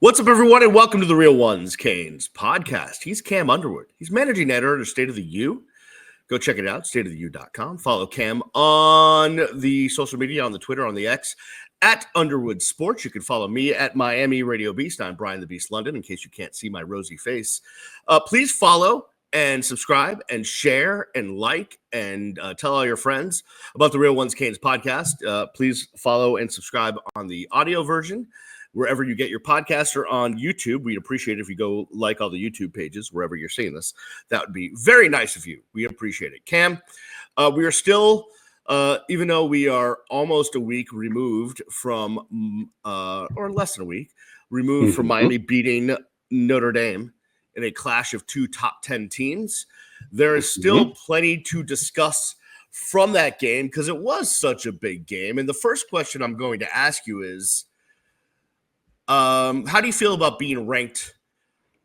What's up, everyone, and welcome to the Real Ones Canes podcast. He's Cam Underwood. He's managing editor of State of the U. Go check it out, stateoftheu.com. Follow Cam on the social media, on the Twitter, on the X, at Underwood Sports. You can follow me at Miami Radio Beast. I'm Brian the Beast London, in case you can't see my rosy face. Please follow and subscribe and share and like and tell all your friends about the Real Ones Canes podcast. Please follow and subscribe on the audio version wherever you get your podcasts, or on YouTube. We'd appreciate it if you go like all the YouTube pages wherever you're seeing this. That would be very nice of you. We appreciate it. Cam, we are still, even though we are almost a week removed from, or less than a week, removed from Miami beating Notre Dame in a clash of two top 10 teams, there is still plenty to discuss from that game because it was such a big game. And the first question I'm going to ask you is, how do you feel about being ranked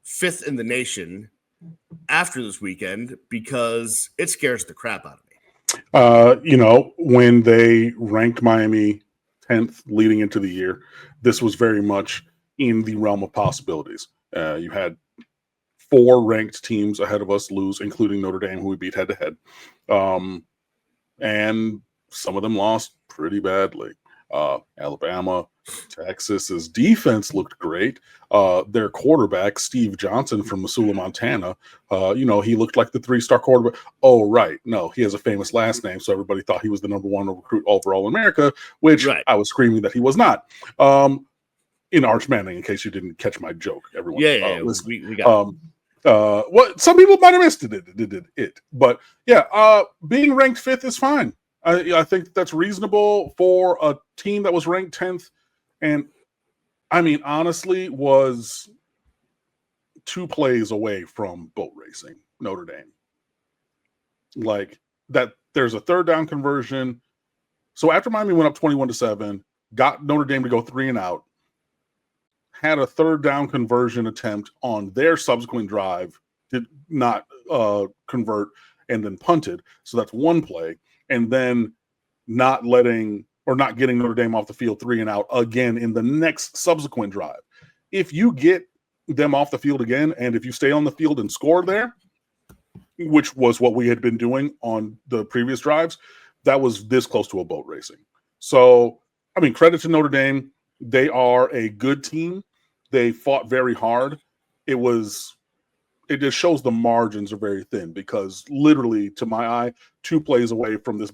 fifth in the nation after this weekend? Because it scares the crap out of me. When they ranked Miami 10th leading into the year, this was very much in the realm of possibilities. You had four ranked teams ahead of us lose, including Notre Dame, who we beat head-to-head. And some of them lost pretty badly. Alabama, Texas's defense looked great. Their quarterback, Steve Johnson from Missoula, Montana, he looked like the three-star quarterback. Oh, right. No, he has a famous last name, so everybody thought he was the number one recruit overall in America, which I was screaming that he was not. In Arch Manning, in case you didn't catch my joke, everyone. We got what some people might have missed it. But yeah, being ranked fifth is fine. I think that's reasonable for a team that was ranked 10th. And, I mean, honestly, was 2 plays away from boat racing, Notre Dame. Like, that there's a third down conversion. So after Miami went up 21-7, got Notre Dame to go 3 and out, had a third down conversion attempt on their subsequent drive, did not convert, and then punted. So that's 1 play. And then not getting Notre Dame off the field 3 and out again in the next subsequent drive. If you get them off the field again, and if you stay on the field and score there, which was what we had been doing on the previous drives, that was this close to a boat racing. So, I mean, credit to Notre Dame. They are a good team. They fought very hard. It just shows the margins are very thin because literally, to my eye, 2 plays away from this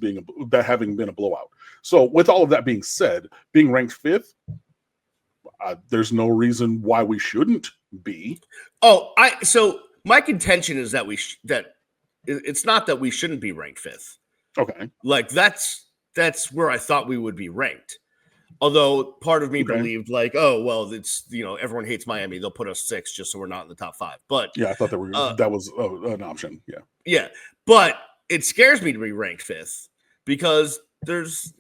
having been a blowout. So with all of that being said, being ranked 5th, there's no reason why we shouldn't be. So my contention is that it's not that we shouldn't be ranked 5th. Okay. Like that's where I thought we would be ranked. Although part of me believed it's, everyone hates Miami. They'll put us 6 just so we're not in the top 5. But yeah, I thought that was an option. Yeah. Yeah. But it scares me to be ranked 5th because there's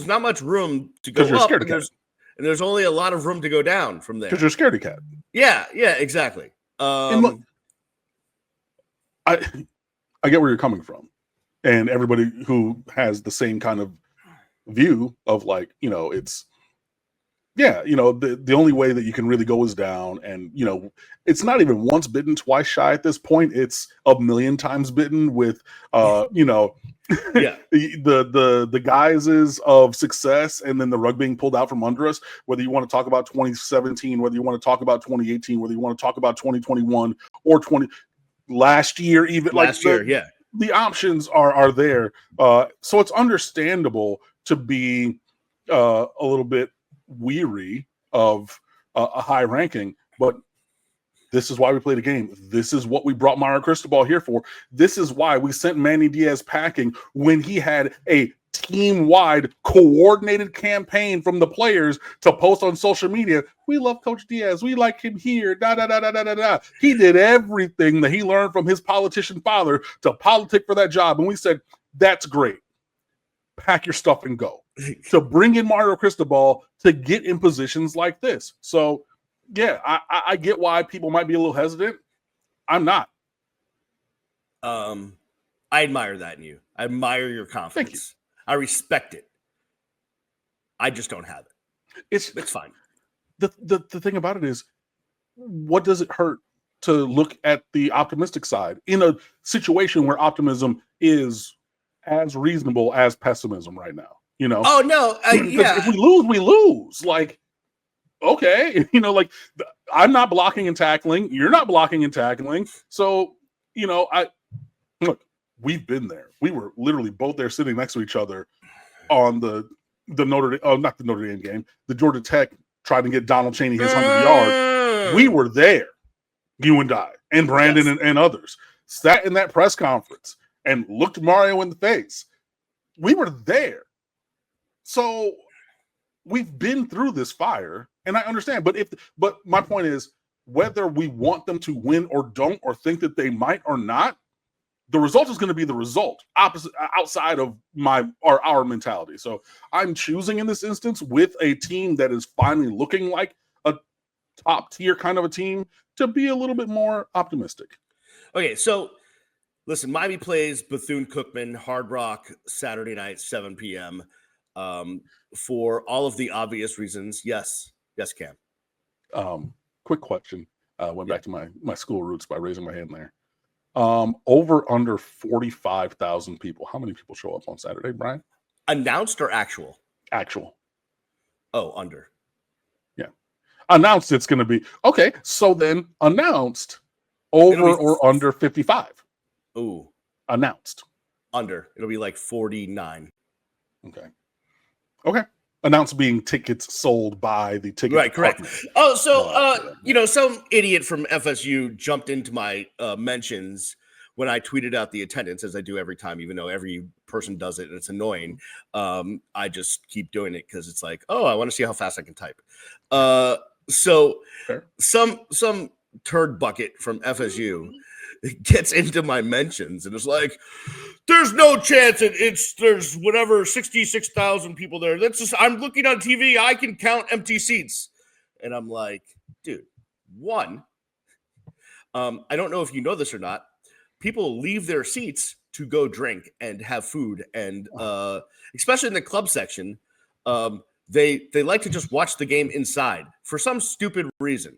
not much room to go up. And there's only a lot of room to go down from there. Because you're scared of cat. Yeah, exactly. And look, I get where you're coming from. And everybody who has the same kind of view of the only way that you can really go is down, and it's not even once bitten twice shy at this point. It's a million times bitten with the guises of success and then the rug being pulled out from under us, whether you want to talk about 2017, whether you want to talk about 2018, whether you want to talk about 2021 or last year, even the options are there. So it's understandable to be a little bit weary of a high ranking, but this is why we played a game. This is what we brought Mario Cristobal here for. This is why we sent Manny Diaz packing when he had a team-wide coordinated campaign from the players to post on social media. We love Coach Diaz. We like him here. He did everything that he learned from his politician father to politic for that job. And we said, that's great. Pack your stuff and go. To bring in Mario Cristobal to get in positions like this. So, yeah, I get why people might be a little hesitant. I'm not. I admire that in you. I admire your confidence. Thank you. I respect it. I just don't have it. It's fine. the thing about it is, what does it hurt to look at the optimistic side in a situation where optimism is as reasonable as pessimism right now? Oh no, Because if we lose, we lose. Like, okay, like I'm not blocking and tackling. You're not blocking and tackling. So, look, we've been there. We were literally both there sitting next to each other on the not the Notre Dame game, the Georgia Tech trying to get Donald Chaney his 100 yards. We were there, you and I, and Brandon and others sat in that press conference and looked Mario in the face. We were there. So we've been through this fire, and I understand. But my point is, whether we want them to win or don't, or think that they might or not, the result is going to be the result, opposite outside of our mentality. So I'm choosing in this instance with a team that is finally looking like a top tier kind of a team to be a little bit more optimistic. Okay, so listen, Miami plays Bethune Cookman, Hard Rock, Saturday night, 7 p.m. For all of the obvious reasons. Yes, Cam. Quick question. Went back to my school roots by raising my hand there. Over under 45,000 people. How many people show up on Saturday, Brian? Announced or actual? Actual. Oh, under. Yeah. Announced it's going to be. Okay, so then announced over or under 55. Ooh. Announced. Under. It'll be like 49. Okay. Announced being tickets sold by the ticket. Right, correct. Oh, so, some idiot from FSU jumped into my mentions when I tweeted out the attendance, as I do every time, even though every person does it and it's annoying. I just keep doing it because it's like, oh, I want to see how fast I can type. So Fair. some turd bucket from FSU gets into my mentions and it's like, there's no chance there's whatever 66,000 people there. I'm looking on TV. I can count empty seats. And I'm like, dude, one, I don't know if you know this or not. People leave their seats to go drink and have food. And especially in the club section, they like to just watch the game inside for some stupid reason.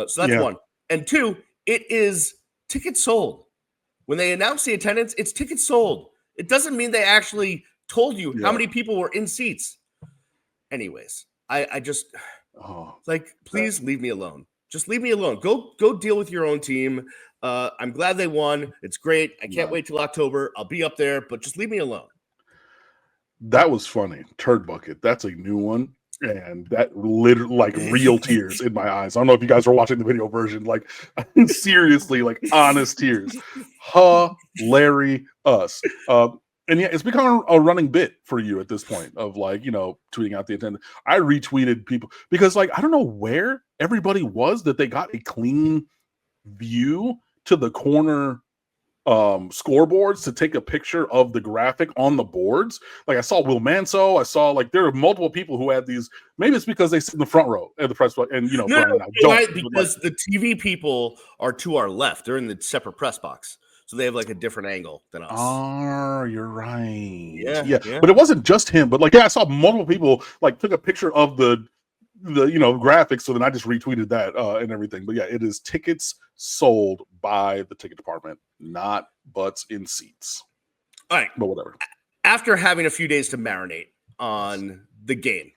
So that's one. And two, it is tickets sold. When they announce the attendance, it's tickets sold. It doesn't mean they actually told you how many people were in seats. Anyways, I just please leave me alone. Just leave me alone. Go deal with your own team. I'm glad they won. It's great. I can't wait till October. I'll be up there, but just leave me alone. That was funny. Turd bucket. That's a new one. And that literally, like, real tears in my eyes. I don't know if you guys are watching the video version. Like, seriously, like, honest tears. Hilarious. And yeah, it's become a running bit for you at this point of, like, tweeting out the attendance. I retweeted people because, like, I don't know where everybody was that they got a clean view to the corner scoreboards to take a picture of the graphic on the boards. Like, I saw Will Manso. I saw, like, there are multiple people who had these. Maybe it's because they sit in the front row at the press box, and because the TV people are to our left. They're in the separate press box, so they have like a different angle than us. Oh, you're right. Yeah. But it wasn't just him. But, like, I saw multiple people, like, took a picture of the graphics. So then I just retweeted that and everything. But yeah, it is tickets sold by the ticket department, not butts in seats. All right. But whatever. After having a few days to marinate on the game,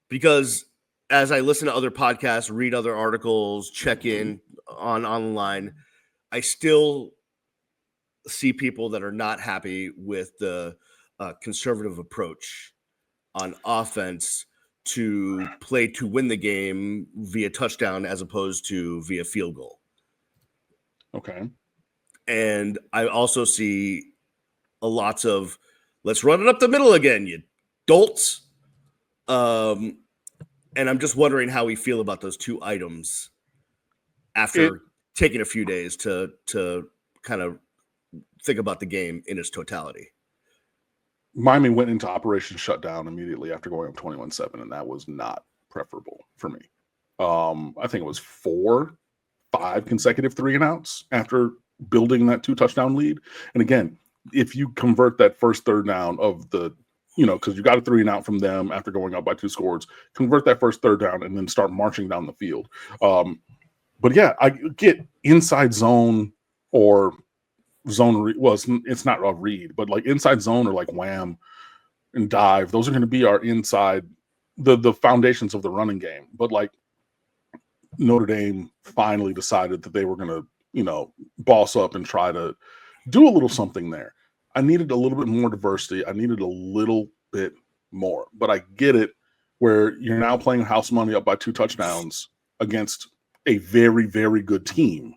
because as I listen to other podcasts, read other articles, check in online, I still see people that are not happy with the conservative approach on offense to play to win the game via touchdown as opposed to via field goal. Okay. And I also see lots of, let's run it up the middle again, you dolts. And I'm just wondering how we feel about those two items after taking a few days to kind of think about the game in its totality. Miami went into Operation Shutdown immediately after going up 21-7, and that was not preferable for me. I think it was 4-5 consecutive 3-and-outs after building that 2-touchdown lead. And again, if you convert that first third down of the because you got a 3-and-out from them after going up by 2 scores, convert that first third down, and then start marching down the field. But yeah, I get inside zone or zone. It's not a read, but like inside zone or like wham and dive. Those are going to be our inside, the foundations of the running game. But like Notre Dame finally decided that they were going to, boss up and try to do a little something there. I needed a little bit more diversity. I needed a little bit more, but I get it where you're now playing house money up by 2 touchdowns against a very, very good team.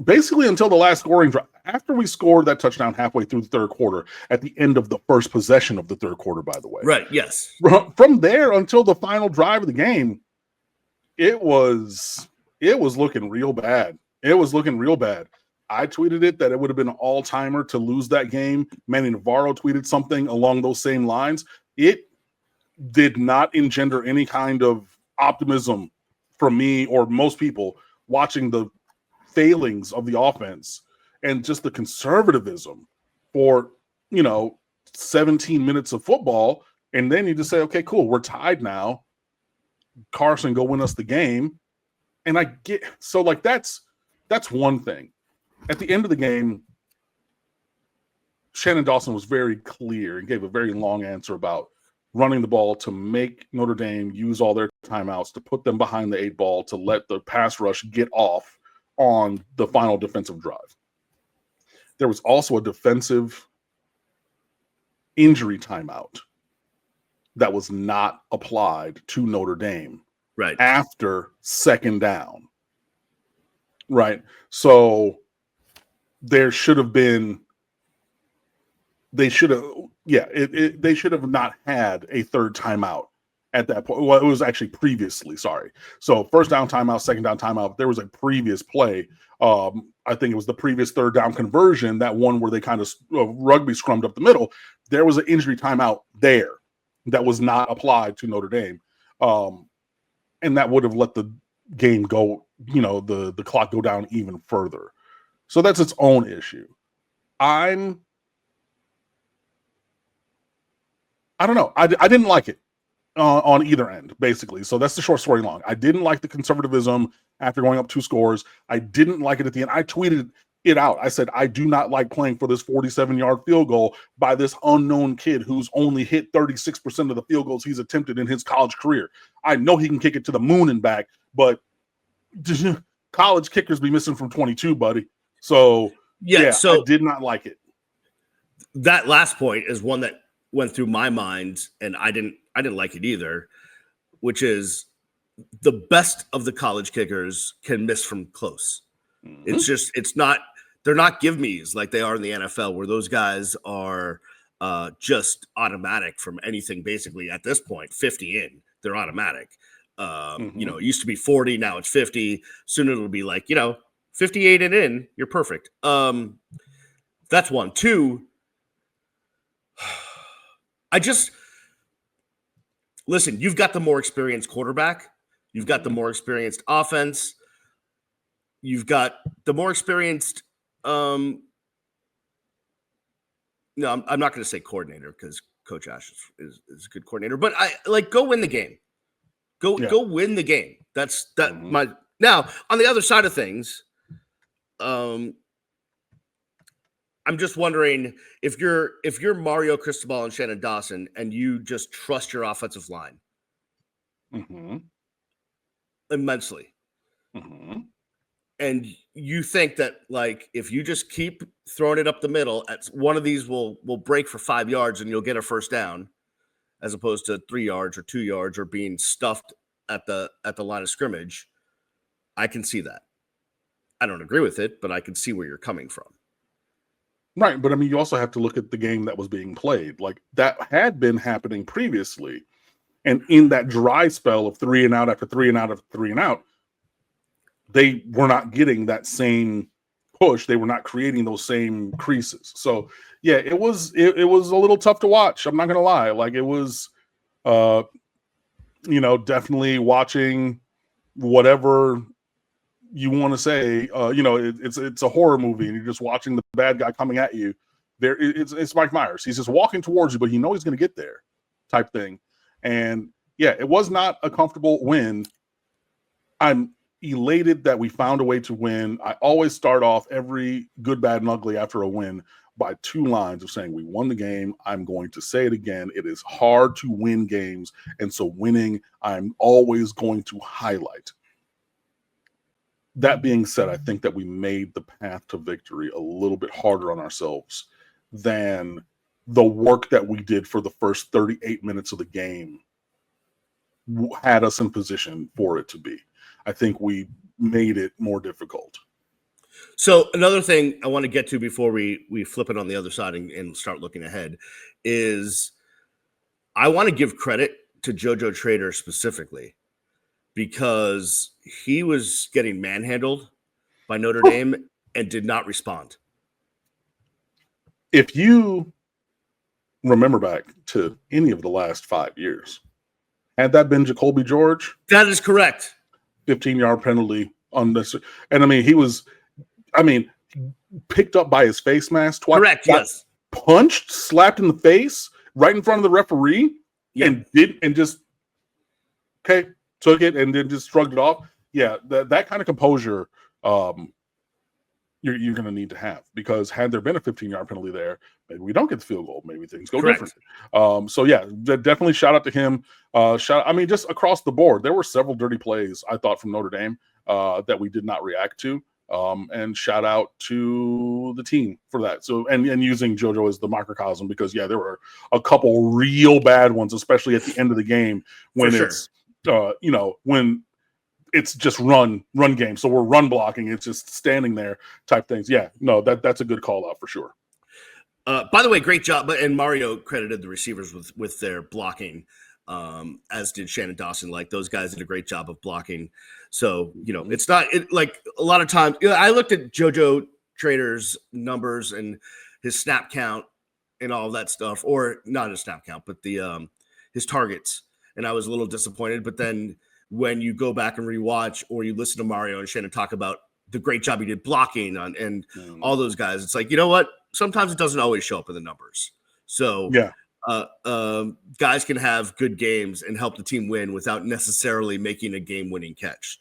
Basically until the last scoring drive, after we scored that touchdown halfway through the third quarter, at the end of the first possession of the third quarter, by the way. Right, yes. From there until the final drive of the game, it was looking real bad. It was looking real bad. I tweeted it that it would have been an all-timer to lose that game. Manny Navarro tweeted something along those same lines. It did not engender any kind of optimism from me or most people watching the failings of the offense and just the conservatism for 17 minutes of football, and then you just say, okay, cool, we're tied now, Carson, go win us the game. And I get, so like that's one thing. At the end of the game, Shannon Dawson was very clear and gave a very long answer about running the ball to make Notre Dame use all their timeouts, to put them behind the 8 ball, to let the pass rush get off on the final defensive drive. There was also a defensive injury timeout that was not applied to Notre Dame right after second down. Right. So there should have been, they should have not had a third timeout at that point. Well, it was actually previously, sorry. So first down timeout, second down timeout, there was a previous play. I think it was the previous third down conversion, that one where they kind of rugby scrummed up the middle. There was an injury timeout there that was not applied to Notre Dame. And that would have let the game go, the clock go down even further. So that's its own issue. I don't know. I didn't like it on either end, basically. So that's the short story long. I didn't like the conservatism after going up 2 scores. I didn't like it at the end. I tweeted it out. I said, I do not like playing for this 47-yard field goal by this unknown kid who's only hit 36% of the field goals he's attempted in his college career. I know he can kick it to the moon and back, but college kickers be missing from 22, buddy. So I did not like it. That last point is one that went through my mind, and I didn't like it either, which is the best of the college kickers can miss from close. Mm-hmm. They're not give-me's like they are in the NFL, where those guys are just automatic from anything, basically at this point, 50 in, they're automatic. It used to be 40, now it's 50. Soon it'll be like, 58 and in, you're perfect. That's one. 2, listen, you've got the more experienced quarterback. You've got the more experienced offense. You've got the more experienced, no, I'm not going to say coordinator, because Coach Ash is a good coordinator, but go win the game. Go win the game. That's that. Mm-hmm. Now on the other side of things, I'm just wondering if you're Mario Cristobal and Shannon Dawson and you just trust your offensive line immensely, and you think that if you just keep throwing it up the middle, one of these will break for 5 yards and you'll get a first down, as opposed to 3 yards or 2 yards or being stuffed at the line of scrimmage. I can see that. I don't agree with it, but I can see where you're coming from. Right, but I mean, you also have to look at the game that was being played. Like, that had been happening previously, and in that dry spell of 3-and-out after 3-and-out after 3-and-out, they were not getting that same push. They were not creating those same creases. So, yeah, it was a little tough to watch. I'm not going to lie. Like, it was, definitely watching whatever you want to say, it's a horror movie and you're just watching the bad guy coming at you. It's Mike Myers. He's just walking towards you, but you know he's going to get there, type thing. And yeah, it was not a comfortable win. I'm elated that we found a way to win. I always start off every good, bad, and ugly after a win by 2 lines of saying we won the game. I'm going to say it again. It is hard to win games, and so winning, I'm always going to highlight. That being said, I think that we made the path to victory a little bit harder on ourselves than the work that we did for the first 38 minutes of the game had us in position for it to be. I think we made it more difficult. So another thing I want to get to before we flip it on the other side and start looking ahead is I want to give credit to JoJo Trader specifically because he was getting manhandled by Notre Dame and did not respond. If you remember back to any of the last 5 years, had that been Jacoby George? That is correct. 15-yard penalty on this. And I mean, he was, picked up by his face mask twice. Correct, yes. Punched, slapped in the face right in front of the referee, and just took it and then just shrugged it off. Yeah, that kind of composure you're going to need to have, because had there been a 15-yard penalty there, maybe we don't get the field goal. Maybe things go differently. So yeah, definitely shout out to him. Just across the board, there were several dirty plays I thought from Notre Dame that we did not react to. And shout out to the team for that. So and using JoJo as the microcosm, because there were a couple real bad ones, especially at the end of the game when it's when it's just run game. So we're run blocking. It's just standing there type things. Yeah, no, that's a good call out for sure. By the way, great job. And Mario credited the receivers with their blocking, as did Shannon Dawson. Like, those guys did a great job of blocking. So, it's not like a lot of times. I looked at JoJo Trader's numbers and his snap count and all of that stuff, or not his snap count, but his targets. And I was a little disappointed. But then when you go back and rewatch, or you listen to Mario and Shannon talk about the great job he did blocking and all those guys, it's like, you know what? Sometimes it doesn't always show up in the numbers. So guys can have good games and help the team win without necessarily making a game-winning catch.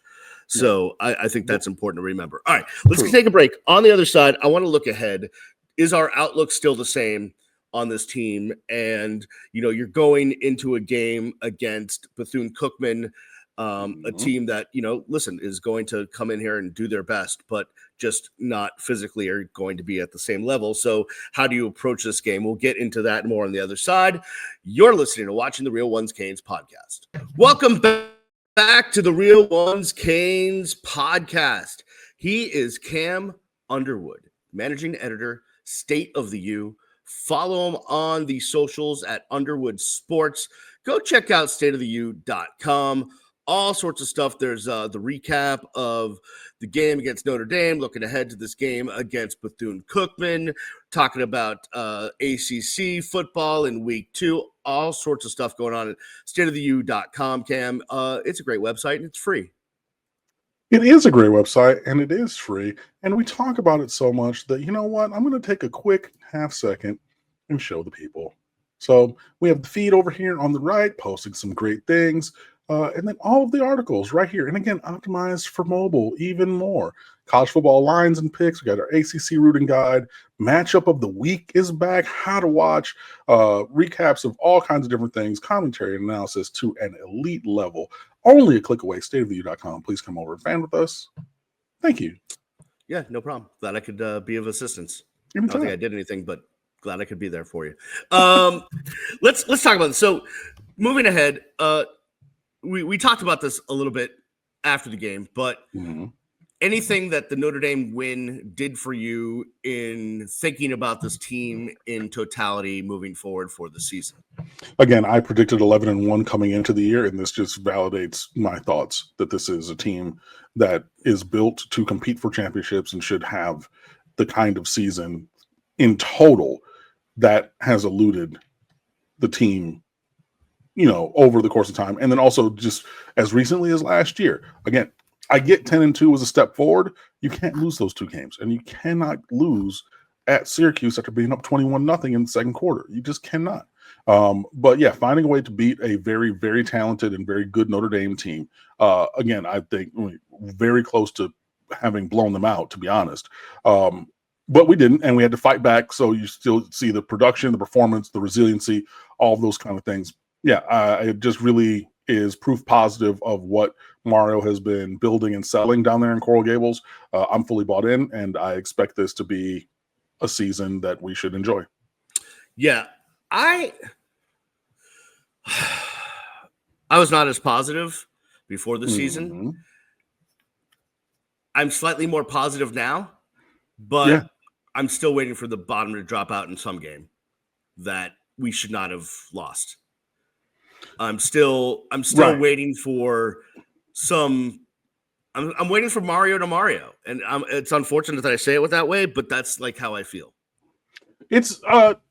So I think that's important to remember. All right, let's take a break. On the other side, I want to look ahead. Is our outlook still the same on this team? And, you're going into a game against Berthune Cookaman, a team that, is going to come in here and do their best, but just not physically are going to be at the same level. So how do you approach this game? We'll get into that more on the other side. You're listening to Watching the Real Ones Canes podcast. Welcome back to the Real Ones Canes podcast. He is Cam Underwood, managing editor, State of the U. Follow him on the socials at Underwood Sports. Go check out stateoftheu.com. All sorts of stuff. There's the recap of the game against Notre Dame, looking ahead to this game against Berthune Cookaman, talking about ACC football in week 2, all sorts of stuff going on at stateoftheu.com, Cam. It's a great website, and it's free. It is a great website, and it is free, and we talk about it so much that, you know what, I'm going to take a quick half second and show the people. So we have the feed over here on the right, posting some great things. And then all of the articles right here. And again, optimized for mobile even more. College football lines and picks. We got our ACC rooting guide. Matchup of the week is back. How to watch. Recaps of all kinds of different things. Commentary and analysis to an elite level. Only a click away. Stateoftheu.com. Please come over and fan with us. Thank you. Yeah, no problem. Glad I could be of assistance. Anytime. I don't think I did anything, but glad I could be there for you. Let's talk about this. So moving ahead, we talked about this a little bit after the game, but anything that the Notre Dame win did for you in thinking about this team in totality moving forward for the season? Again, I predicted 11-1 coming into the year, and this just validates my thoughts that this is a team that is built to compete for championships and should have the kind of season in total that has eluded the team over the course of time. And then also just as recently as last year, again, I get 10-2 was a step forward. You can't lose those 2 games, and you cannot lose at Syracuse after being up 21-0 in the second quarter. You just cannot. But yeah, finding a way to beat a very, very talented and very good Notre Dame team. Again, I think very close to having blown them out, to be honest. But we didn't, and we had to fight back. So you still see the production, the performance, the resiliency, all of those kind of things. Yeah, it just really is proof positive of what Mario has been building and selling down there in Coral Gables. I'm fully bought in, and I expect this to be a season that we should enjoy. Yeah, I was not as positive before the season. I'm slightly more positive now, but I'm still waiting for the bottom to drop out in some game that we should not have lost. I'm still waiting for some. I'm waiting for Mario to Mario, and it's unfortunate that I say it that way, but that's like how I feel. It's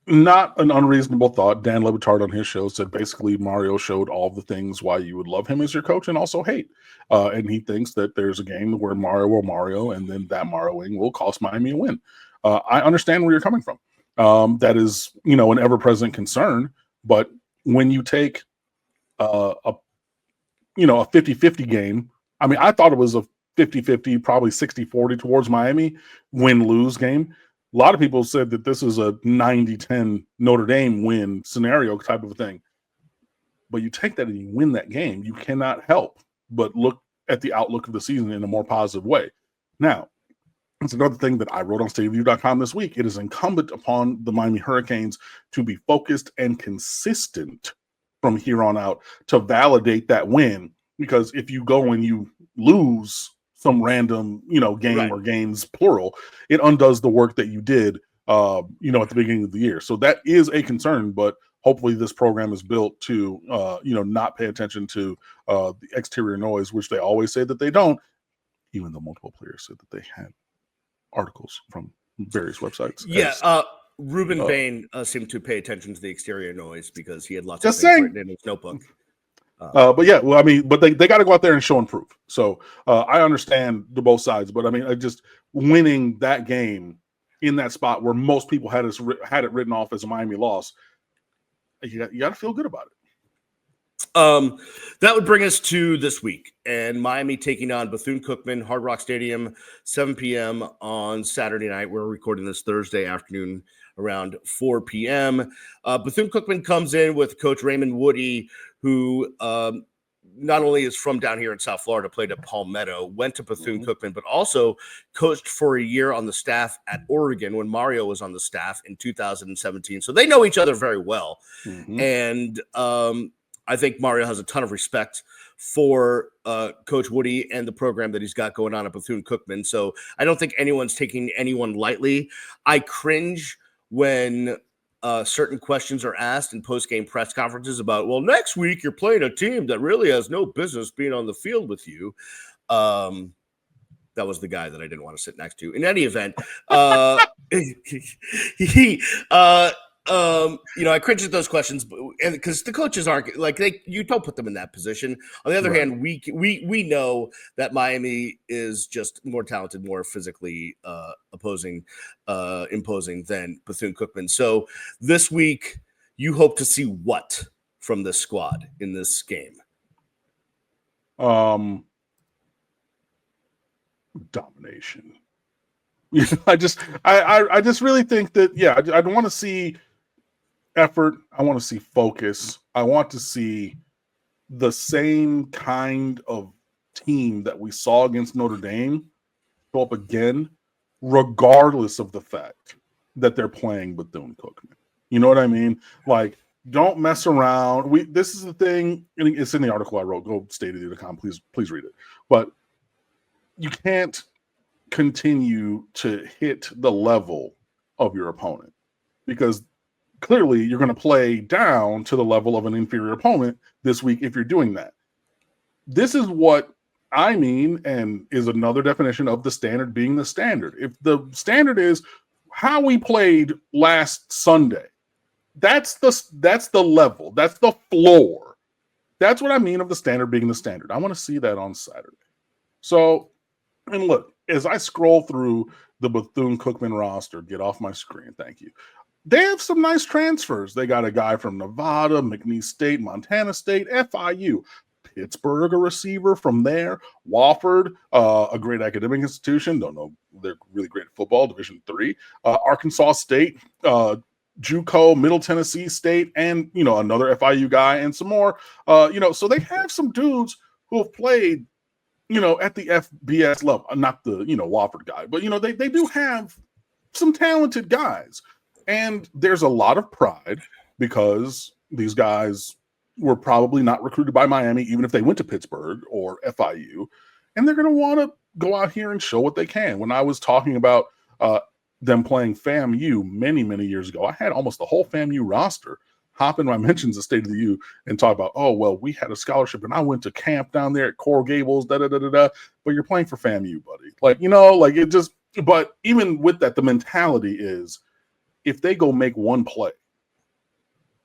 not an unreasonable thought. Dan Le Batard on his show said basically Mario showed all the things why you would love him as your coach and also hate. And he thinks that there's a game where Mario will Mario, and then that Marioing will cost Miami a win. I understand where you're coming from. That is, an ever-present concern. But when you take a 50-50 game, I mean, I thought it was a 50-50, probably 60-40 towards Miami win-lose game. A lot of people said that this is a 90-10 Notre Dame win scenario type of a thing. But you take that and you win that game, you cannot help but look at the outlook of the season in a more positive way. Now, it's another thing that I wrote on stateoftheu.com this week. It is incumbent upon the Miami Hurricanes to be focused and consistent from here on out to validate that win. Because if you go and you lose some random, game or games, plural, it undoes the work that you did, at the beginning of the year. So that is a concern, but hopefully this program is built to, not pay attention to the exterior noise, which they always say that they don't, even though multiple players said that they had articles from various websites. Yeah, Ruben Bain seemed to pay attention to the exterior noise because he had lots of things written in his notebook. But yeah, well, I mean, but they got to go out there and show and prove. So I understand the both sides, but I mean, I just winning that game in that spot where most people had it written off as a Miami loss, you got to feel good about it. That would bring us to this week and Miami taking on Berthune Cookaman, Hard Rock Stadium, 7 p.m. on Saturday night. We're recording this Thursday afternoon around 4 p.m. Berthune Cookaman comes in with Coach Raymond Woody, who not only is from down here in South Florida, played at Palmetto, went to Berthune Cookaman, but also coached for a year on the staff at Oregon when Mario was on the staff in 2017. So they know each other very well. And I think Mario has a ton of respect for Coach Woody and the program that he's got going on at Berthune Cookaman. So I don't think anyone's taking anyone lightly. I cringe when certain questions are asked in post-game press conferences about, well, next week you're playing a team that really has no business being on the field with you. That was the guy that I didn't want to sit next to. In any event, I cringe at those questions, and because the coaches aren't like you don't put them in that position. On the other hand, we know that Miami is just more talented, more physically imposing than Berthune Cookaman. So this week, you hope to see what from this squad in this game? Domination. I just really think that I want to see effort. I want to see focus. I want to see the same kind of team that we saw against Notre Dame show up again, regardless of the fact that they're playing Berthune Cookaman. You know what I mean? Like, don't mess around. This is the thing. It's in the article I wrote. Go stateoftheu.com. Please read it. But you can't continue to hit the level of your opponent because clearly you're going to play down to the level of an inferior opponent this week if you're doing that. This is what I mean, and is another definition of the standard being the standard. If the standard is how we played last Sunday, that's the level, that's the floor. That's what I mean of the standard being the standard. I want to see that on Saturday. So, and look, as I scroll through the Bethune Cookman roster, get off my screen, thank you. They have some nice transfers. They got a guy from Nevada, McNeese State, Montana State, FIU, Pittsburgh, a receiver from there, Wofford, a great academic institution. Don't know, they're really great at football, Division III, Arkansas State, JUCO, Middle Tennessee State, and another FIU guy, and some more. So they have some dudes who have played, at the FBS level. Not the Wofford guy, but they do have some talented guys. And there's a lot of pride because these guys were probably not recruited by Miami, even if they went to Pittsburgh or FIU. And they're going to want to go out here and show what they can. When I was talking about them playing FAMU many, many years ago, I had almost the whole FAMU roster hop in my mentions of State of the U and talk about, oh, well, we had a scholarship and I went to camp down there at Coral Gables, da-da-da-da-da. But you're playing for FAMU, buddy. It just – but even with that, the mentality is – if they go make one play,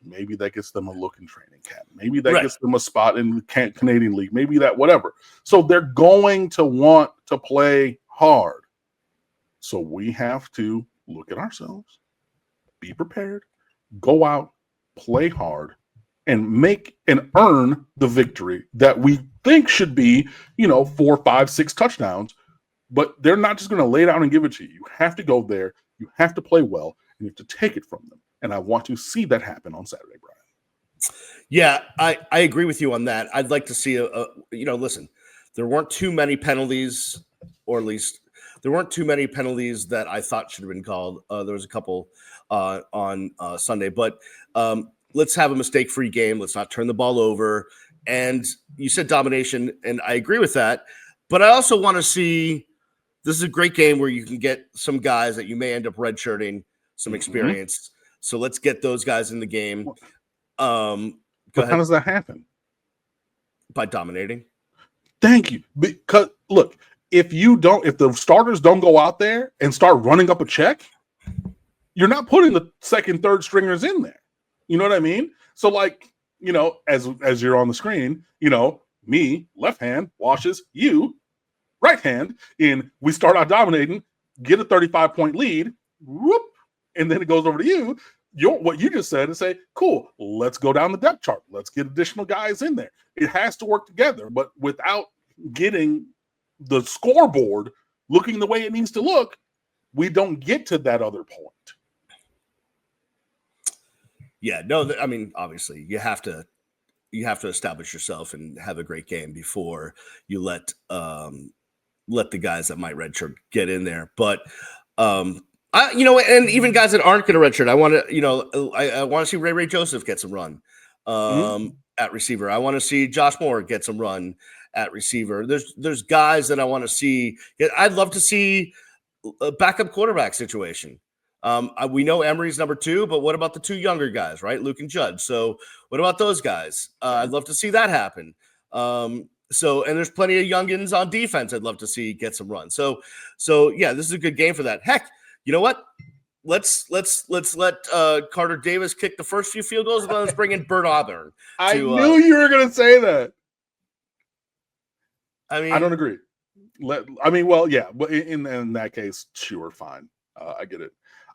maybe that gets them a look in training camp. Maybe that gets them a spot in the Canadian League. Maybe that, whatever. So they're going to want to play hard. So we have to look at ourselves, be prepared, go out, play hard, and make and earn the victory that we think should be, 4, 5, 6 touchdowns. But they're not just going to lay down and give it to you. You have to go there. You have to play well. And you have to take it from them. And I want to see that happen on Saturday, Brian. Yeah, I agree with you on that. I'd like to see listen, there weren't too many penalties, or at least there weren't too many penalties that I thought should have been called. There was a couple on Sunday, but let's have a mistake-free game. Let's not turn the ball over. And you said domination, and I agree with that. But I also want to see, this is a great game where you can get some guys that you may end up redshirting, some experience. Mm-hmm. So let's get those guys in the game. How does that happen? By dominating. Thank you. Because look, if the starters don't go out there and start running up a check, you're not putting the second, third stringers in there. You know what I mean? So as you're on the screen, me, left hand, washes, you, right hand, and we start out dominating, get a 35-point lead, whoop, and then it goes over to you. What you just said is say, cool, let's go down the depth chart. Let's get additional guys in there. It has to work together, but without getting the scoreboard looking the way it needs to look, we don't get to that other point. Yeah, no, I mean, obviously, you have to establish yourself and have a great game before you let the guys that might redshirt get in there. But and even guys that aren't going to redshirt, I want to, I want to see Ray Joseph get some run at receiver. I want to see Josh Moore get some run at receiver. There's guys that I want to see. I'd love to see a backup quarterback situation. We know Emory's number 2, but what about the 2 younger guys, right? Luke and Judge. So what about those guys? I'd love to see that happen. And there's plenty of youngins on defense I'd love to see get some run. So yeah, this is a good game for that. Heck, you know what? Let's let Carter Davis kick the first few field goals, and then let's bring in Bert Auburn. I knew you were going to say that. I mean, I don't agree. Well, yeah, but in that case, sure, fine. I get it.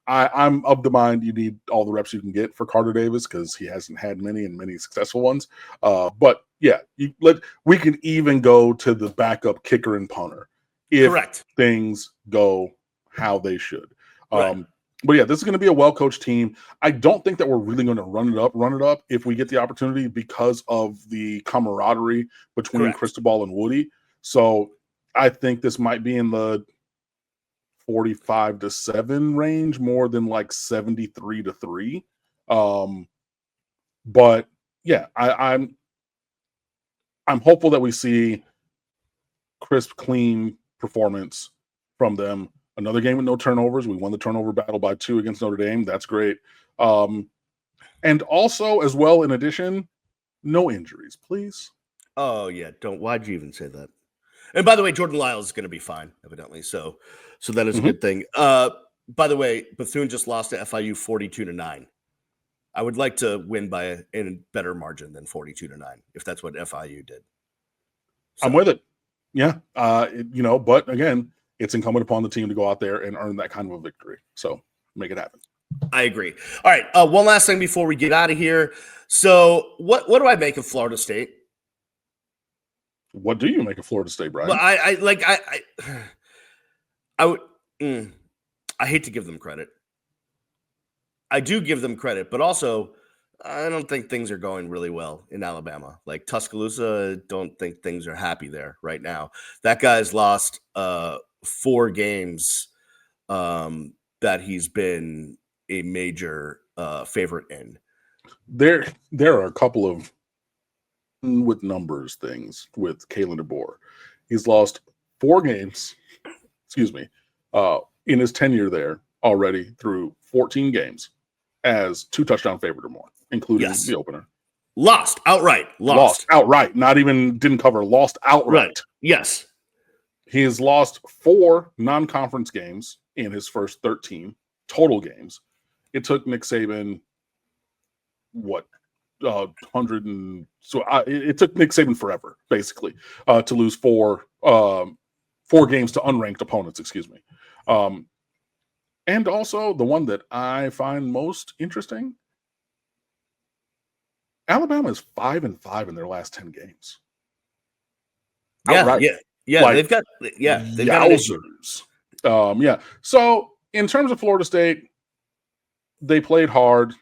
I'm of the mind you need all the reps you can get for Carter Davis because he hasn't had many and many successful ones. But yeah, we can even go to the backup kicker and punter if things go how they should. Right. But yeah, this is going to be a well-coached team. I don't think that we're really going to run it up if we get the opportunity because of the camaraderie between Cristobal and Woody. So I think this might be in the 45-7 range more than 73-3. But yeah, I'm hopeful that we see crisp, clean performance from them. Another game with no turnovers. We won the turnover battle by 2 against Notre Dame. That's great. And also, as well, in addition, no injuries, please. Oh, yeah. Why'd you even say that? And by the way, Jordan Lyles is going to be fine, evidently. So that is a good thing. By the way, Bethune just lost to FIU 42-9. I would like to win by a better margin than 42-9, if that's what FIU did. So, I'm with it. Yeah, but again, it's incumbent upon the team to go out there and earn that kind of a victory. So make it happen. I agree. All right, one last thing before we get out of here. So, what do I make of Florida State? What do you make of Florida State, Brian? Well, I hate to give them credit. I do give them credit, but also I don't think things are going really well in Alabama. Like Tuscaloosa, don't think things are happy there right now. That guy's lost 4 games that he's been a major favorite in. There are a couple of with numbers things with Kalen DeBoer. He's lost 4 games, in his tenure there already through 14 games as 2 touchdown favorite or more, including the opener. Lost outright. Lost outright. Not even didn't cover. Lost outright. Right. Yes. He has lost 4 non-conference games in his first 13 total games. It took Nick Saban it took Nick Saban forever, basically, to lose 4 games to unranked opponents. And also the one that I find most interesting: Alabama is 5-5 in their last 10 games. Yeah. They've got yowzers. So in terms of Florida State, they played hard.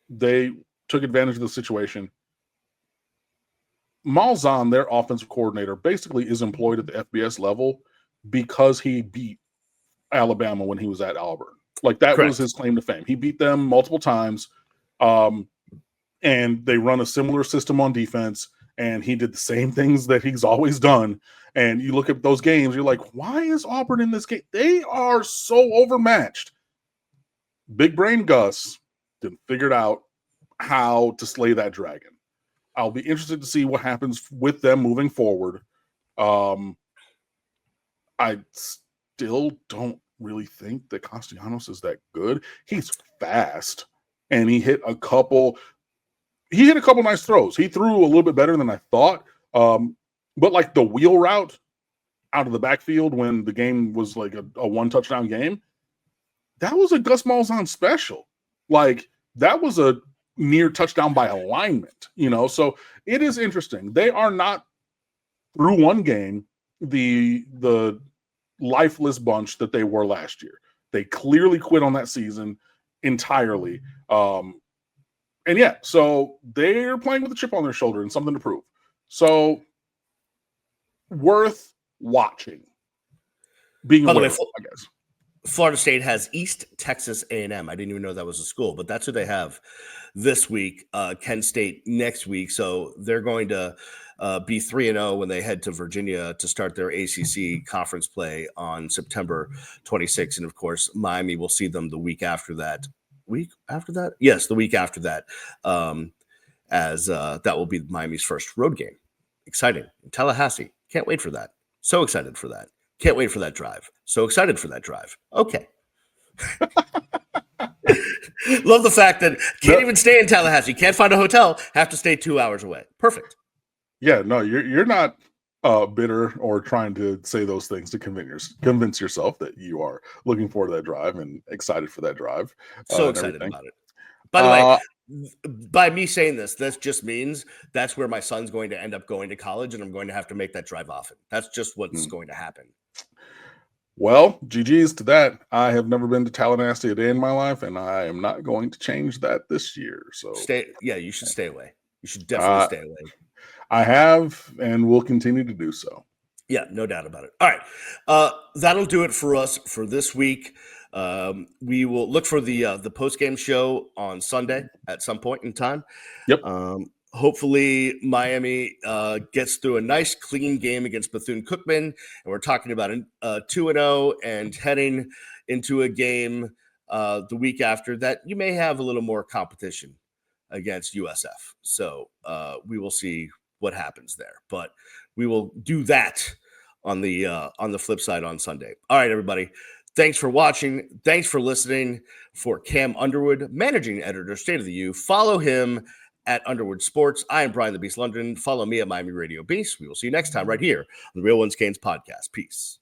They took advantage of the situation. Malzahn, their offensive coordinator, basically is employed at the FBS level because he beat Alabama when he was at Auburn. Like that was his claim to fame. He beat them multiple times, and they run a similar system on defense, and he did the same things that he's always done. And you look at those games, you're like, why is Auburn in this game? They are so overmatched. Big brain Gus didn't figure out how to slay that dragon. I'll be interested to see what happens with them moving forward. I still don't really think that Castellanos is that good. He's fast, and he hit a couple nice throws. He threw a little bit better than I thought. But like the wheel route out of the backfield when the game was like a 1 touchdown game, that was a Gus Malzahn special. Like that was a near touchdown by alignment, so it is interesting. They are not, through one game, the lifeless bunch that they were last year. They clearly quit on that season entirely. So they're playing with a chip on their shoulder and something to prove. So worth watching. Being aware, I guess. Florida State has East Texas A&M. I didn't even know that was a school, but that's who they have this week. Kent State next week. So they're going to be 3-0 when they head to Virginia to start their ACC conference play on September 26th. And of course, Miami will see them the week after that. Yes, the week after that, as that will be Miami's first road game. Exciting. In Tallahassee. Can't wait for that. So excited for that. Can't wait for that drive. So excited for that drive. Okay. Love the fact that can't even stay in Tallahassee. Can't find a hotel. Have to stay 2 hours away. Perfect. Yeah, no, you're not bitter or trying to say those things to convince yourself that you are looking forward to that drive and excited for that drive. So excited about it. By the way, by me saying this just means that's where my son's going to end up going to college, and I'm going to have to make that drive often. That's just what's going to happen. Well, GG's to that. I have never been to Tallahassee a day in my life, and I am not going to change that this year. So you should stay away. You should definitely stay away. I have and will continue to do so. Yeah, no doubt about it. All right. That'll do it for us for this week. We will look for the post-game show on Sunday at some point in time. Yep. Hopefully Miami gets through a nice, clean game against Berthune Cookaman, and we're talking about 2-0 and heading into a game the week after that you may have a little more competition against USF. So we will see what happens there, but we will do that on the flip side on Sunday. All right, everybody. Thanks for watching. Thanks for listening. For Cam Underwood, managing editor, State of the U. Follow him at Underwood Sports. I am Brian the Beast London. Follow me at Miami Radio Beast. We will see you next time right here on the Real Ones Canes podcast. Peace.